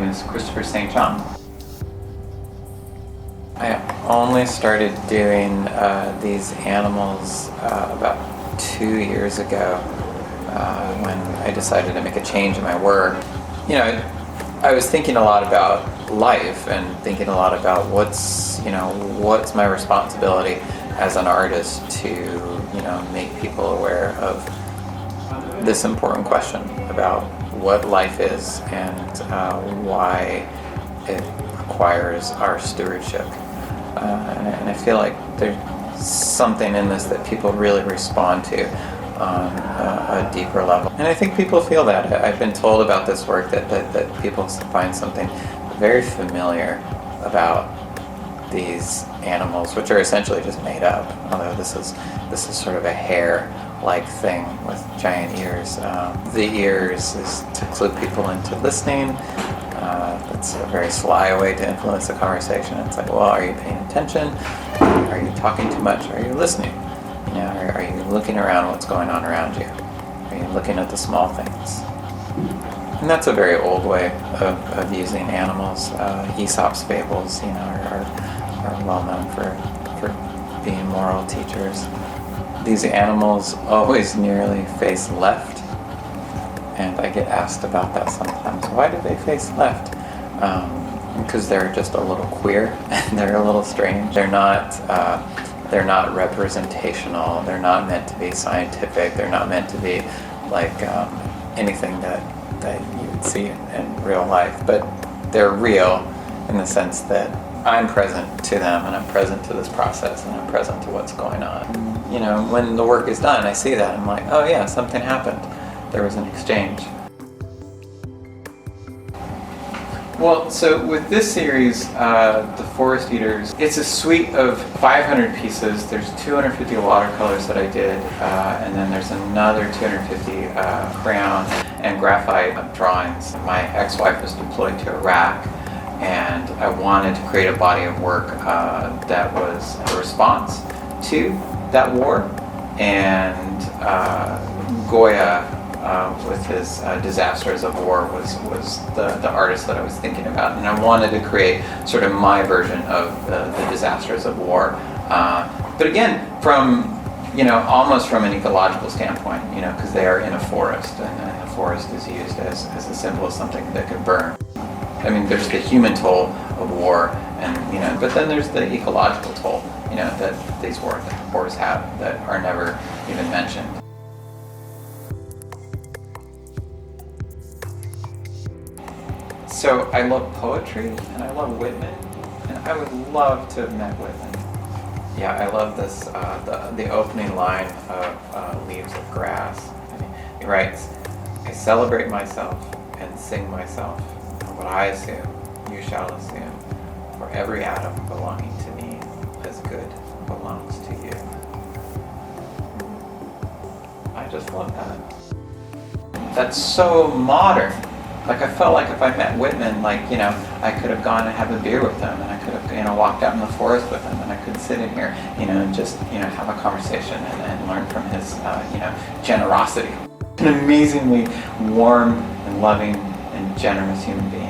is Christopher St. John. I only started doing these animals about 2 years ago when I decided to make a change in my work. You know, I was thinking a lot about life and thinking a lot about what's my responsibility as an artist to, make people aware of this important question about what life is and why it requires our stewardship. And I feel like there's something in this that people really respond to on a deeper level. And I think people feel that. I've been told about this work that people find something very familiar about these animals, which are essentially just made up, although this is sort of a hair-like thing with giant ears. The ears is to clue people into listening. It's a very sly way to influence the conversation. It's like, well, are you paying attention? Are you talking too much? Are you listening? Are you looking around what's going on around you? Are you looking at the small things? And that's a very old way of using animals. Aesop's fables, are well known for being moral teachers. These animals always nearly face left, and I get asked about that sometimes. Why do they face left? Because they're just a little queer and they're a little strange. They're not representational. They're not meant to be scientific. They're not meant to be like anything that you would see in real life. But they're real in the sense that I'm present to them and I'm present to this process and I'm present to what's going on. When the work is done, I see that. I'm like, oh yeah, something happened. There was an exchange. Well, so with this series, The Forest Eaters, it's a suite of 500 pieces. There's 250 watercolors that I did, and then there's another 250 crayon and graphite drawings. My ex-wife was deployed to Iraq, and I wanted to create a body of work that was a response to that war. And Goya, with his Disasters of War, was the artist that I was thinking about, and I wanted to create sort of my version of the disasters of war, but again from almost from an ecological standpoint, because they are in a forest, and the forest is used as a symbol of something that could burn. I mean, there's the human toll of war, and but then there's the ecological toll, that these wars have that are never even mentioned. So I love poetry, and I love Whitman, and I would love to have met Whitman. Yeah, I love this, the opening line of Leaves of Grass. He writes, "I celebrate myself and sing myself, and what I assume, you shall assume, for every atom belonging to me as good belongs to you." I just love that. That's so modern. Like, I felt like if I met Whitman, I could have gone and have a beer with him, and I could have, walked out in the forest with him, and I could sit in here, and just, have a conversation and learn from his, generosity. An amazingly warm and loving and generous human being.